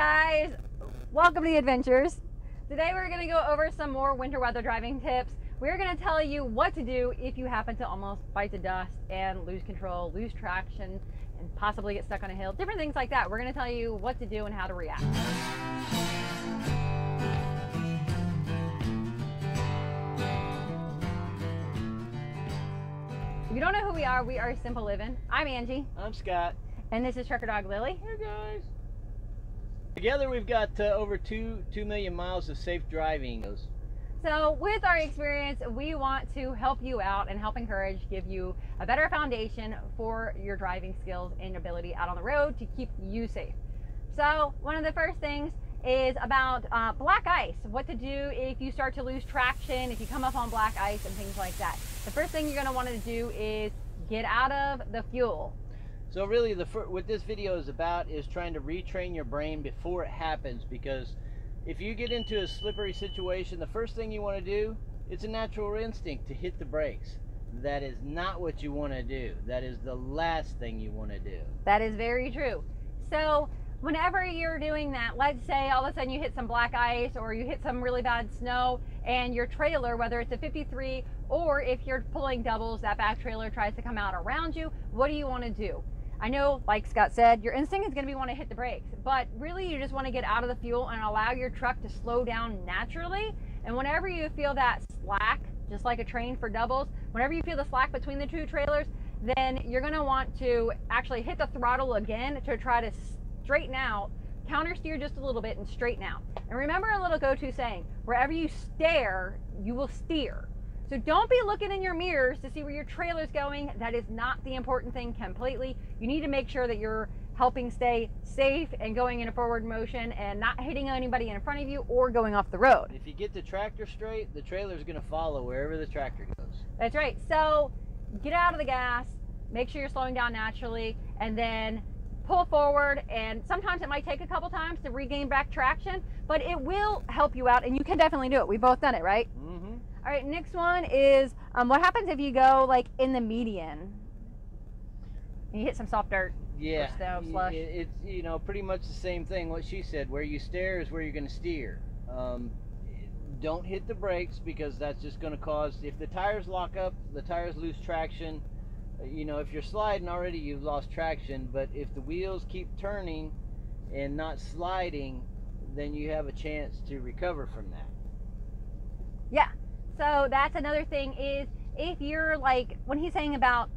guys, welcome to the adventures. Today we're going to go over some more winter weather driving tips. We're going to tell you what to do if you happen to almost bite the dust and lose control, lose traction, and possibly get stuck on a hill, different things like that. We're going to tell you what to do and how to react. If you don't know who we are Simple Livin. I'm Angie. I'm Scott. And this is Trucker Dog Lily. Hey guys. Together we've got over 2 million miles of safe driving. So with our experience, we want to help you out and help encourage, give you a better foundation for your driving skills and ability out on the road to keep you safe. So one of the first things is about black ice, what to do if you start to lose traction, if you come up on black ice and things like that. The first thing you're going to want to do is get out of the fuel. So really what this video is about is trying to retrain your brain before it happens, because if you get into a slippery situation, the first thing you want to do, it's a natural instinct to hit the brakes. That is not what you want to do. That is the last thing you want to do. That is very true. So whenever you're doing that, let's say all of a sudden you hit some black ice or you hit some really bad snow and your trailer, whether it's a 53 or if you're pulling doubles, that back trailer tries to come out around you, what do you want to do? I know, like Scott said, your instinct is going to be want to hit the brakes, but really you just want to get out of the fuel and allow your truck to slow down naturally. And whenever you feel that slack, just like a train for doubles, whenever you feel the slack between the two trailers, then you're going to want to actually hit the throttle again to try to straighten out, counter steer just a little bit and straighten out. And remember a little go-to saying, wherever you stare, you will steer. So don't be looking in your mirrors to see where your trailer's going. That is not the important thing completely. You need to make sure that you're helping stay safe and going in a forward motion and not hitting anybody in front of you or going off the road. If you get the tractor straight, the trailer's going to follow wherever the tractor goes. That's right. So get out of the gas, make sure you're slowing down naturally, and then pull forward. And sometimes it might take a couple times to regain back traction, but it will help you out and you can definitely do it. We've both done it, right? Mm-hmm. All right, next one is what happens if you go like in the median and you hit some soft dirt? Yeah, or snow, slush. It's pretty much the same thing. What she said, where you stare is where you're going to steer. Don't hit the brakes, because that's just going to cause, if the tires lock up, the tires lose traction. If you're sliding already, you've lost traction, but if the wheels keep turning and not sliding, then you have a chance to recover from that. Yeah, so that's another thing is if you're like, when he's saying about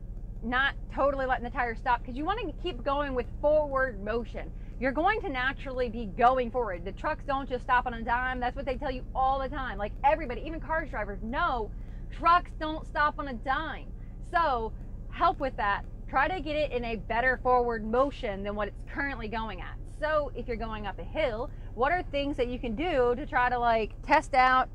not totally letting the tires stop, because you want to keep going with forward motion. You're going to naturally be going forward. The trucks don't just stop on a dime. That's what they tell you all the time. Like everybody, even car drivers know trucks don't stop on a dime. So help with that. Try to get it in a better forward motion than what it's currently going at. So if you're going up a hill, what are things that you can do to try to like test out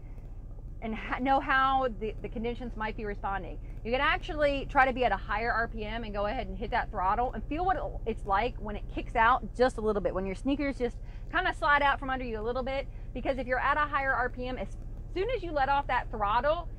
and know how the conditions might be responding? You can actually try to be at a higher RPM and go ahead and hit that throttle and feel what it's like when it kicks out just a little bit, when your sneakers just kind of slide out from under you a little bit. Because if you're at a higher RPM, as soon as you let off that throttle,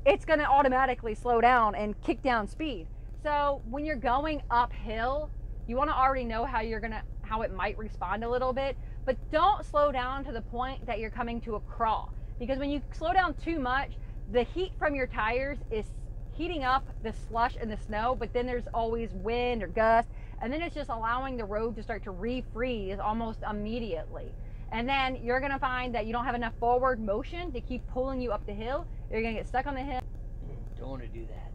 it's going to automatically slow down and kick down speed. So when you're going uphill, you want to already know how it might respond a little bit, but don't slow down to the point that you're coming to a crawl. Because when you slow down too much, the heat from your tires is heating up the slush and the snow, but then there's always wind or gust, and then it's just allowing the road to start to refreeze almost immediately. And then you're gonna find that you don't have enough forward motion to keep pulling you up the hill. You're gonna get stuck on the hill. Don't want to do that.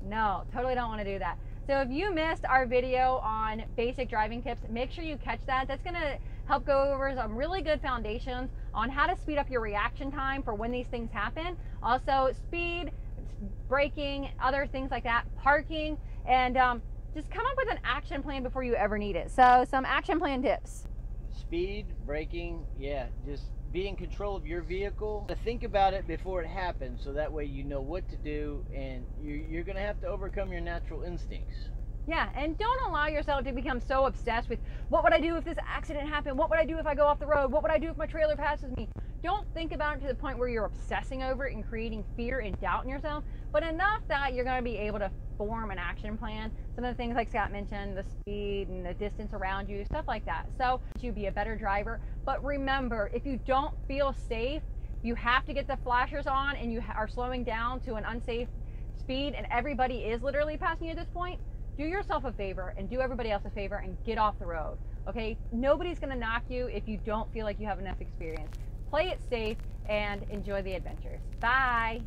No, totally don't want to do that. So if you missed our video on basic driving tips, make sure you catch that. That's going to help go over some really good foundations on how to speed up your reaction time for when these things happen. Also speed, braking, other things like that, parking, and just come up with an action plan before you ever need it. So some action plan tips. Speed, braking, yeah, just be in control of your vehicle. Think about it before it happens, so that way you know what to do, and you're going to have to overcome your natural instincts. Yeah, and don't allow yourself to become so obsessed with what would I do if this accident happened? What would I do if I go off the road? What would I do if my trailer passes me? Don't think about it to the point where you're obsessing over it and creating fear and doubt in yourself, but enough that you're going to be able to form an action plan. Some of the things like Scott mentioned, the speed and the distance around you, stuff like that. So you be a better driver. But remember, if you don't feel safe, you have to get the flashers on and you are slowing down to an unsafe speed and everybody is literally passing you at this point, do yourself a favor and do everybody else a favor and get off the road. Okay? Nobody's gonna knock you if you don't feel like you have enough experience. Play it safe and enjoy the adventures. Bye.